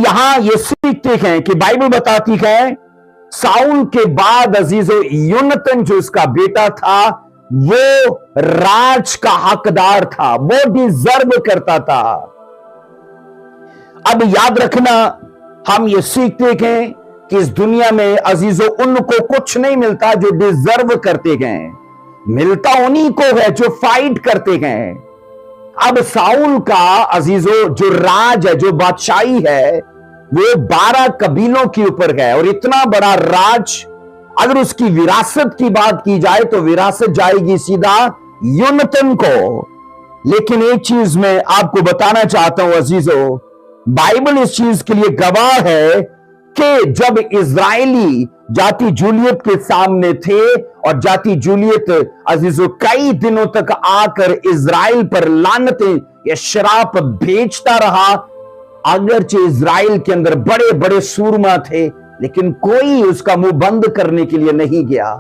यहां ये सीखते हैं कि बाइबल बताती है साउल के बाद अजीजो योनातान जो उसका बेटा था वो राज का हकदार था, वो डिजर्व करता था। अब याद रखना, हम ये सीखते हैं कि इस दुनिया में अजीजो उनको कुछ नहीं मिलता जो डिजर्व करते हैं, मिलता उन्हीं को है जो फाइट करते हैं। अब साउल का अजीजो जो राज है, जो बादशाही है, वो 12 कबीलों के ऊपर है। और इतना बड़ा राज, अगर उसकी विरासत की बात की जाए तो विरासत जाएगी सीधा योनातान को। लेकिन एक चीज मैं आपको बताना चाहता हूं अजीजो, बाइबल इस चीज के लिए गवाह है कि जब इजरायली जाति जूलियत के सामने थे और जाति जूलियत अजीजो कई दिनों तक आकर इजराइल पर लानतें या श्राप भेजता रहा, अगरचे इजराइल के अंदर बड़े बड़े सूरमा थे, लेकिन कोई उसका मुंह बंद करने के लिए नहीं गया।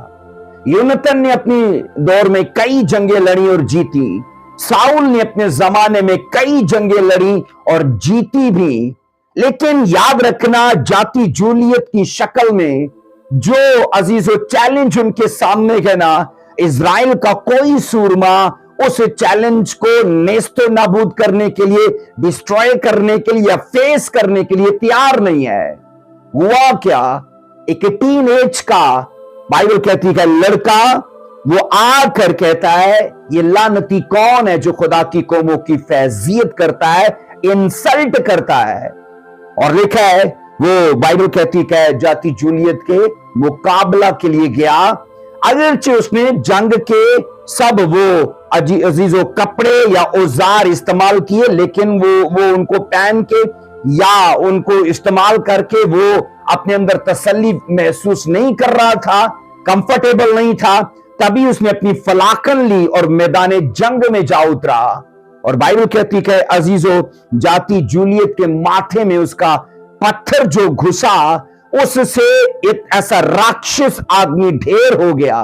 योनातान ने अपने दौर में कई जंगें लड़ी और जीती, साउल ने अपने जमाने में कई जंगें लड़ी और जीती भी। लेकिन याद रखना, जाति जूलियत की शक्ल में जो अजीजो चैलेंज उनके सामने है ना, इजराइल का कोई सूरमा उस चैलेंज को नेस्तो नाबूद करने के लिए, डिस्ट्रॉय करने के लिए या फेस करने के लिए तैयार नहीं है। हुआ क्या, एक टीन एज का बाइबल कहती है लड़का वो आकर कहता है ये लानती कौन है जो खुदा की कौमों की फैजियत करता है, इंसल्ट करता है। और लिखा है वो बाइबल कहती है जाति जूलियत के मुकाबला के लिए गया, अगरचे उसने जंग के सब वो अजीजों कपड़े या औजार इस्तेमाल किए, लेकिन वो उनको पहन के या उनको इस्तेमाल करके वो अपने अंदर तसल्ली महसूस नहीं कर रहा था, कंफर्टेबल नहीं था। तभी उसने अपनी फलाकन ली और मैदान जंग में जा उतरा। और बाइबल कहती है अजीजों जाति जूलियत के माथे में उसका पत्थर जो घुसा, उससे एक ऐसा राक्षस आदमी ढेर हो गया।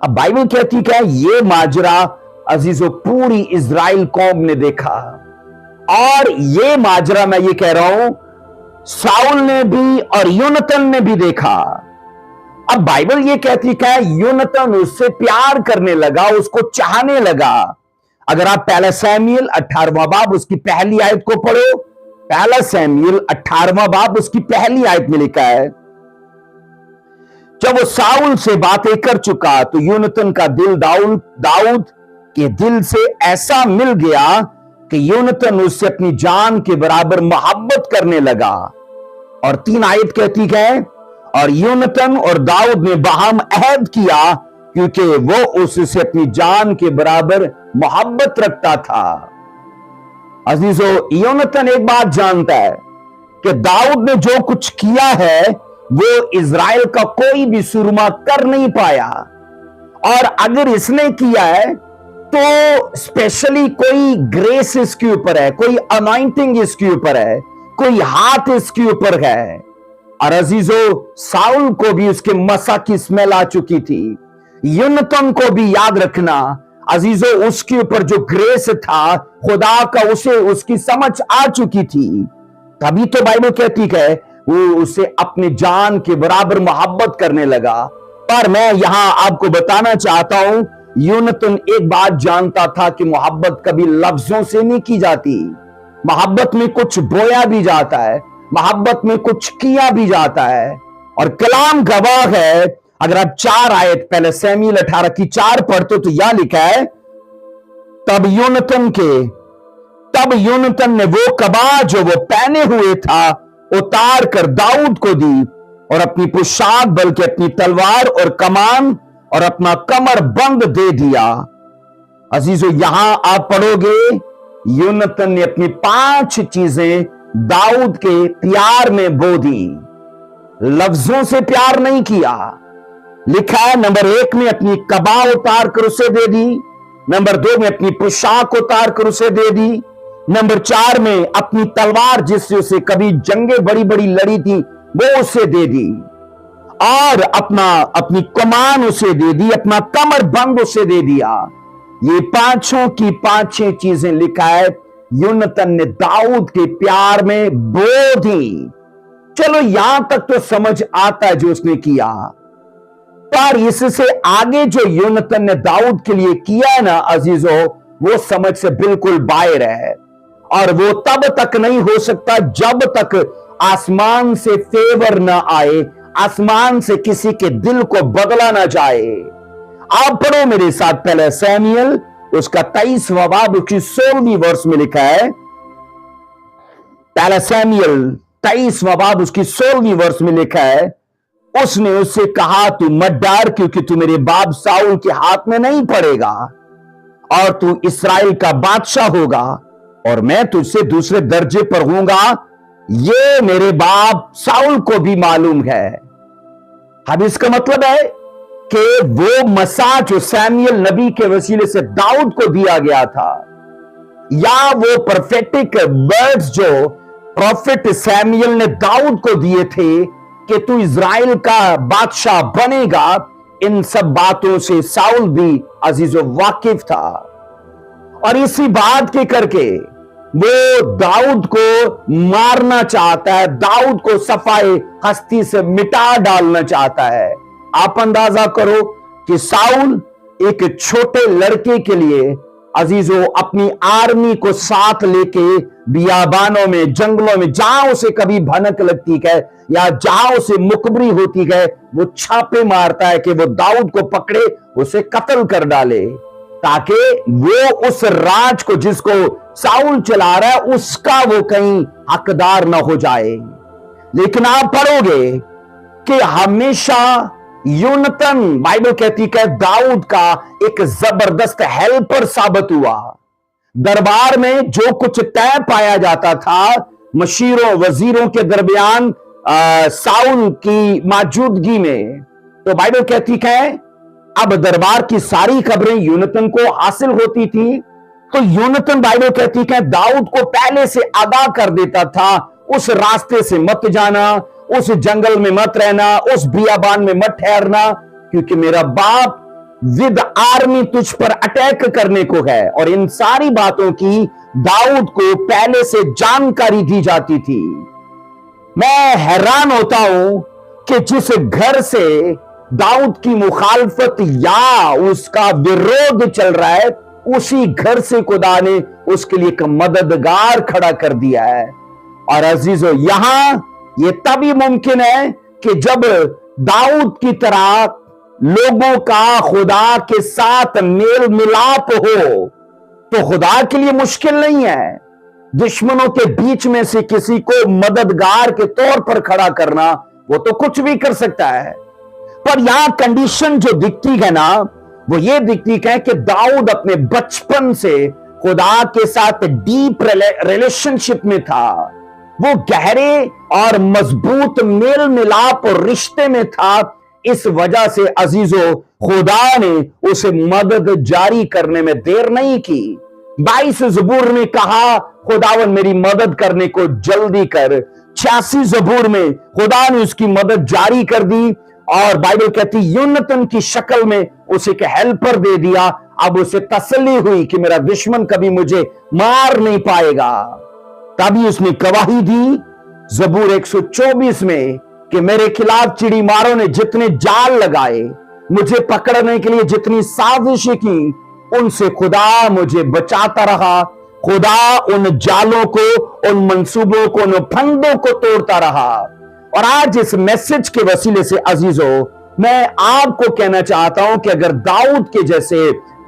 अब बाइबल कहती है ये माजरा अजीजों पूरी इजराइल कौम ने देखा। और ये माजरा मैं ये कह रहा हूं साउल ने भी और योनातान ने भी देखा। अब बाइबल ये कहती है योनातान उससे प्यार करने लगा, उसको चाहने लगा। अगर आप पहला सैमुएल 18वां बाब उसकी पहली आयत को पढ़ो, पहला सैमुएल 18वां बाब उसकी पहली आयत में लिखा है, जब वो साउल से बातें कर चुका तो योनातान का दिल दाऊद के दिल से ऐसा मिल गया कि योनातान उससे अपनी जान के बराबर मोहब्बत करने लगा। और 3 आयत कहती है और योनातान और दाऊद ने बाहम अहद किया क्योंकि वो उससे अपनी जान के बराबर मोहब्बत रखता था। अजीजो योनातान एक बात जानता है कि दाऊद ने जो कुछ किया है वो इजराइल का कोई भी सुरमा कर नहीं पाया, और अगर इसने किया है तो स्पेशली कोई ग्रेस इसके ऊपर है, कोई अनॉइंटिंग इसके ऊपर है, कोई हाथ इसके ऊपर है। और अजीजो साउल को भी उसके मसा की स्मेल आ चुकी थी, योनातान को भी याद रखना अजीजो उसके ऊपर जो ग्रेस था खुदा का उसे उसकी समझ आ चुकी थी। तभी तो बाइबल कहती है वो उसे अपने जान के बराबर मोहब्बत करने लगा। पर मैं यहां आपको बताना चाहता हूं योनातान एक बात जानता था कि मोहब्बत कभी लफ्जों से नहीं की जाती, मोहब्बत में कुछ बोया भी जाता है, मोहब्बत में कुछ किया भी जाता है। और कलाम गवाह है, अगर आप 4 आयत पहले सैमुएल 18 की 4 पढ़ते तो यह लिखा है तब योनातान ने वो कबा जो वो पहने हुए था उतार कर दाऊद को दी और अपनी पोशाक बल्कि अपनी तलवार और कमान और अपना कमर बंद दे दिया। अजीजो यहां आप पढ़ोगे योनातान ने अपनी 5 चीजें दाऊद के प्यार में बो दी, लफ्जों से प्यार नहीं किया। लिखा है नंबर 1 में अपनी कबा उतार कर उसे दे दी, नंबर 2 में अपनी पोशाक उतार कर उसे दे दी, नंबर 4 में अपनी तलवार जिससे उसे कभी जंगें बड़ी बड़ी लड़ी थी वो उसे दे दी, और अपनी कमान उसे दे दी, अपना कमर बंद उसे दे दिया। ये 5 की 5 चीजें लिखा है यूनतन ने दाऊद के प्यार में बो दी। चलो यहां तक तो समझ आता है जो उसने किया, पर इससे आगे जो यूनतन ने दाऊद के लिए किया है ना अजीजों, वो समझ से बिल्कुल बाहर है। और वो तब तक नहीं हो सकता जब तक आसमान से फेवर ना आए, आसमान से किसी के दिल को बदला ना जाए। आप पढ़ो मेरे साथ पहले सैमुएल उसका 23वां बाब उसकी 16वीं वर्ष में लिखा है। पहला सैमुएल 23वां बाब उसकी 16वीं वर्ष में लिखा है, उसने उससे कहा तू मत डर, क्योंकि तू मेरे बाप साउल के हाथ में नहीं पड़ेगा और तू इस्राएल का बादशाह होगा और मैं तुझसे दूसरे दर्जे पर हूंगा। ये मेरे बाप साउल को भी मालूम है। अब इसका मतलब है कि वो मसा जो सैमुएल नबी के वसीले से दाऊद को दिया गया था, या वो प्रोफेटिक वर्ड्स जो प्रॉफिट सैमुएल ने दाऊद को दिए थे कि तू इज़राइल का बादशाह बनेगा, इन सब बातों से साउल भी अजीजों वाकिफ था। और इसी बात के करके वो दाऊद को मारना चाहता है, दाऊद को सफाई हस्ती से मिटा डालना चाहता है। आप अंदाजा करो कि साउल एक छोटे लड़के के लिए अजीजों अपनी आर्मी को साथ लेके बियाबानों में, जंगलों में, जहां उसे कभी भनक लगती है या जहां उसे मुखबरी होती है, वो छापे मारता है कि वो दाऊद को पकड़े, उसे कत्ल कर डाले, ताकि वो उस राज को जिसको साउल चला रहा है उसका वो कहीं हकदार ना हो जाए। लेकिन आप पढ़ोगे कि हमेशा यूनतन, बाइबल कहती है, दाऊद का एक जबरदस्त हेल्पर साबित हुआ। दरबार में जो कुछ तय पाया जाता था मशीरों वजीरों के दरमियान साउल की मौजूदगी में, तो बाइबल कहती है अब दरबार की सारी खबरें यूनतन को हासिल होती थी। तो यूनतन, बाइबल कहती है, दाऊद को पहले से आगाह कर देता था, उस रास्ते से मत जाना, उस जंगल में मत रहना, उस बियाबान में मत ठहरना, क्योंकि मेरा बाप विद आर्मी तुझ पर अटैक करने को है। और इन सारी बातों की दाऊद को पहले से जानकारी दी जाती थी। मैं हैरान होता हूं कि जिस घर से दाऊद की मुखालफत या उसका विरोध चल रहा है, उसी घर से खुदा ने उसके लिए एक मददगार खड़ा कर दिया है। और अजीजों, यहां ये तभी मुमकिन है कि जब दाऊद की तरह लोगों का खुदा के साथ मेल मिलाप हो, तो खुदा के लिए मुश्किल नहीं है दुश्मनों के बीच में से किसी को मददगार के तौर पर खड़ा करना। वो तो कुछ भी कर सकता है, पर यहां कंडीशन जो दिखती है ना, वो ये दिखती है कि दाऊद अपने बचपन से खुदा के साथ डीप रिलेशनशिप में था, वो गहरे और मजबूत मेल मिलाप और रिश्ते में था। इस वजह से अजीजों, खुदा ने उसे मदद जारी करने में देर नहीं की। 22 ज़बूर में कहा खुदावन मेरी मदद करने को जल्दी कर। 86 ज़बूर में खुदा ने उसकी मदद जारी कर दी, और बाइबल कहती यूनतन की शक्ल में उसे एक हेल्पर दे दिया। अब उसे तसल्ली हुई कि मेरा दुश्मन कभी मुझे मार नहीं पाएगा। तभी उसने गवाही दी ज़बूर 124 में कि मेरे खिलाफ चिड़ी मारों ने जितने जाल लगाए, मुझे पकड़ने के लिए जितनी साजिशें की, उनसे खुदा मुझे बचाता रहा। खुदा उन जालों को, उन मंसूबों को, उन फंदों को तोड़ता रहा। और आज इस मैसेज के वसीले से अजीजों, मैं आपको कहना चाहता हूं कि अगर दाऊद के जैसे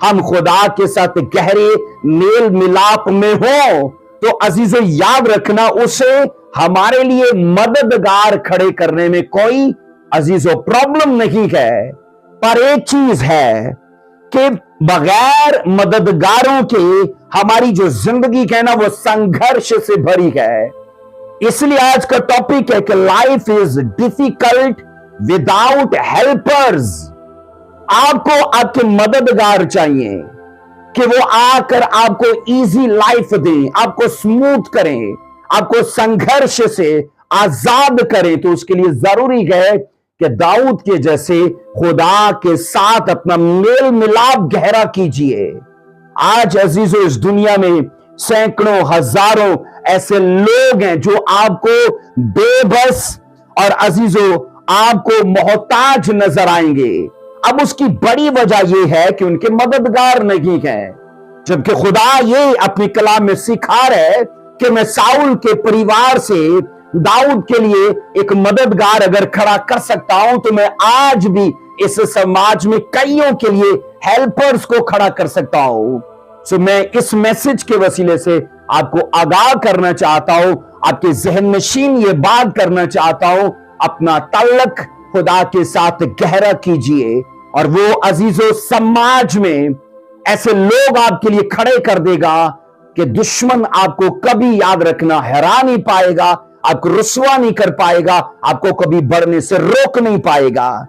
हम खुदा के साथ गहरे मेल मिलाप में हो, तो अजीजों याद रखना, उसे हमारे लिए मददगार खड़े करने में कोई अजीजों प्रॉब्लम नहीं है। पर एक चीज है कि बगैर मददगारों के हमारी जो जिंदगी है ना, वो संघर्ष से भरी है। इसलिए आज का टॉपिक है कि life is difficult without helpers. आपको आपके मददगार चाहिए कि वो आकर आपको इजी लाइफ दें, आपको स्मूथ करें, आपको संघर्ष से आजाद करें। तो उसके लिए जरूरी है कि दाऊद के जैसे खुदा के साथ अपना मेल मिलाप गहरा कीजिए। आज अजीजों, इस दुनिया में सैकड़ों हजारों ऐसे लोग हैं जो आपको बेबस और अजीजों आपको मोहताज नजर आएंगे। अब उसकी बड़ी वजह यह है कि उनके मददगार नहीं हैं, जबकि खुदा ये अपनी कलाम में सिखा रहा है कि मैं साउल के परिवार से दाऊद के लिए एक मददगार अगर खड़ा कर सकता हूं तो मैं आज भी इस समाज में कईयों के लिए हेल्पर्स को खड़ा कर सकता हूं। सो मैं इस मैसेज के वसीले से आपको आगाह करना चाहता हूं, आपके जहन नशीन ये बात करना चाहता हूं, अपना ताल्लुक खुदा के साथ गहरा कीजिए और वो अजीजों समाज में ऐसे लोग आपके लिए खड़े कर देगा कि दुश्मन आपको कभी याद रखना हरा नहीं पाएगा, आपको रुसवा नहीं कर पाएगा, आपको कभी बढ़ने से रोक नहीं पाएगा।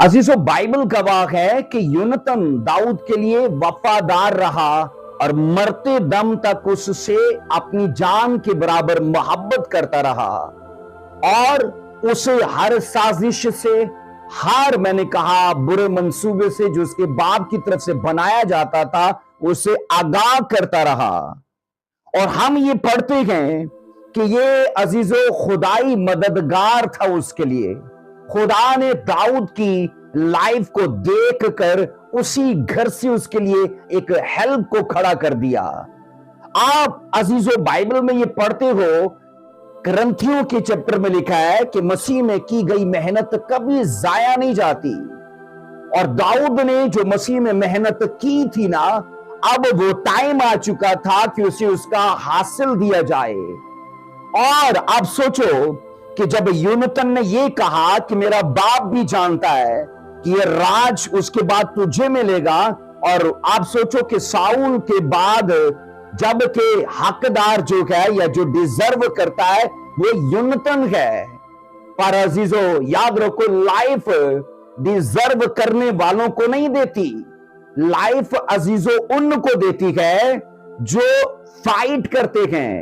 अजीजों बाइबल गवाह है कि यूनतन दाऊद के लिए वफादार रहा और मरते दम तक उससे अपनी जान के बराबर मोहब्बत करता रहा और उसे हर साजिश से, हर मैंने कहा बुरे मंसूबे से जो उसके बाप की तरफ से बनाया जाता था उसे आगाह करता रहा। और हम ये पढ़ते हैं कि ये अजीजों खुदाई मददगार था उसके लिए। खुदा ने दाऊद की लाइफ को देखकर उसी घर से उसके लिए एक हेल्प को खड़ा कर दिया। आप अजीजों बाइबल में ये पढ़ते हो, ग्रंथियों के चैप्टर में लिखा है कि मसीह में की गई मेहनत कभी जाया नहीं जाती। और दाऊद ने जो मसीह में मेहनत की थी ना, अब वो टाइम आ चुका था कि उसे उसका हासिल दिया जाए। और आप सोचो कि जब यूनतन ने ये कहा कि मेरा बाप भी जानता है कि ये राज उसके बाद तुझे मिलेगा, और आप सोचो कि साउल के बाद जब के हकदार जो है या जो डिजर्व करता है वो यूनतन है। पर अजीजों याद रखो, लाइफ डिजर्व करने वालों को नहीं देती, लाइफ अजीजों उनको देती है जो फाइट करते हैं।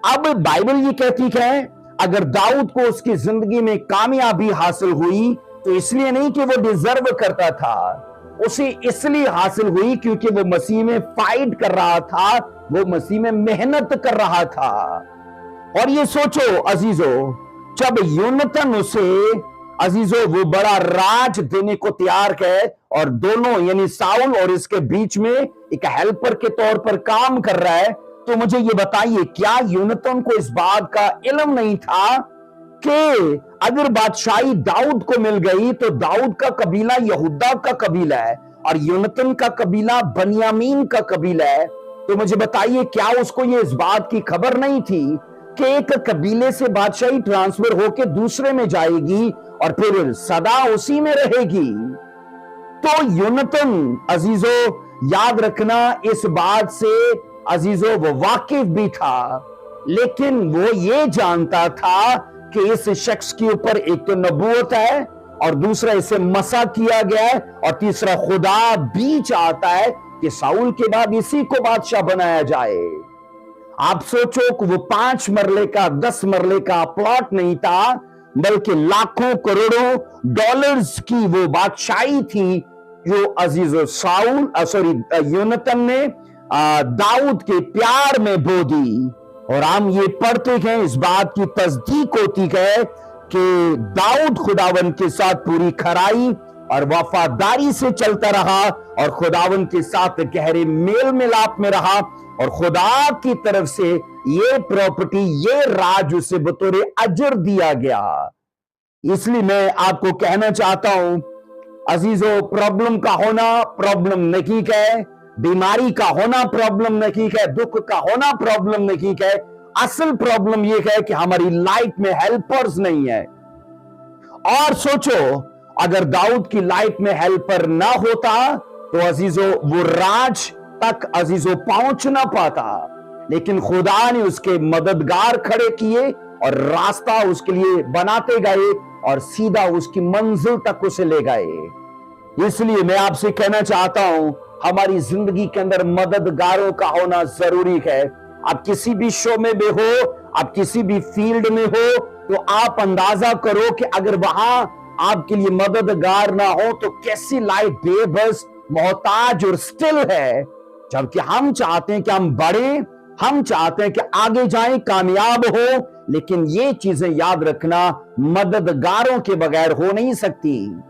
अब बाइबल ये कहती है अगर दाऊद को उसकी जिंदगी में कामयाबी हासिल हुई तो इसलिए नहीं कि वो डिजर्व करता था, उसे इसलिए हासिल हुई क्योंकि वो मसीह में फाइट कर रहा था, वो मसीह में मेहनत कर रहा था। और ये सोचो अजीजों, जब यूनतन उसे अजीजों वो बड़ा राज देने को तैयार है और दोनों यानी साउल और इसके बीच में एक हेल्पर के तौर पर काम कर रहा है, तो मुझे ये बताइए क्या यूनतन को इस बात का इल्म नहीं था कि अगर बादशाही दाऊद को मिल गई तो दाऊद का कबीला यहूदा का कबीला है और यूनतन का कबीला बनियामीन का कबीला है। तो मुझे बताइए क्या उसको ये इस बात की खबर नहीं थी कि एक कबीले से बादशाही ट्रांसफर होकर दूसरे में जाएगी और फिर सदा उसी में रहेगी। तो यूनतन अजीजों याद रखना इस बात से अजीजों वो वाकिफ भी था, लेकिन वो ये जानता था कि इस शख्स के ऊपर एक तो नबूवत है और दूसरा इसे मसा किया गया है और तीसरा खुदा भी चाहता है कि साउल के बाद इसी को बादशाह बनाया जाए। आप सोचो कि वो 5 मरले का 10 मरले का प्लॉट नहीं था, बल्कि लाखों करोड़ों डॉलर्स की वो बादशाही थी जो अजीजों यूनतन ने दाऊद के प्यार में बो दी। और हम ये पढ़ते हैं, इस बात की तस्दीक होती है कि दाऊद खुदावन के साथ पूरी खराई और वफादारी से चलता रहा और खुदावन के साथ गहरे मेल मिलाप में रहा और खुदा की तरफ से ये प्रॉपर्टी, ये राज उसे बतौर अजर दिया गया। इसलिए मैं आपको कहना चाहता हूं अजीजों, प्रॉब्लम का होना प्रॉब्लम नहीं है, बीमारी का होना प्रॉब्लम नहीं है, दुख का होना प्रॉब्लम नहीं है। असल प्रॉब्लम यह है कि हमारी लाइफ में हेल्पर्स नहीं है। और सोचो अगर दाऊद की लाइफ में हेल्पर ना होता तो अजीजों वो राज तक अजीजों पहुंच ना पाता, लेकिन खुदा ने उसके मददगार खड़े किए और रास्ता उसके लिए बनाते गए और सीधा उसकी मंजिल तक उसे ले गए। इसलिए मैं आपसे कहना चाहता हूं हमारी जिंदगी के अंदर मददगारों का होना जरूरी है। आप किसी भी शो में भी हो, आप किसी भी फील्ड में हो, तो आप अंदाजा करो कि अगर वहां आपके लिए मददगार ना हो तो कैसी लाइफ बेबस, मोहताज और स्टिल है। जबकि हम चाहते हैं कि हम बढ़े, हम चाहते हैं कि आगे जाएं, कामयाब हो, लेकिन ये चीजें याद रखना मददगारों के बगैर हो नहीं सकती।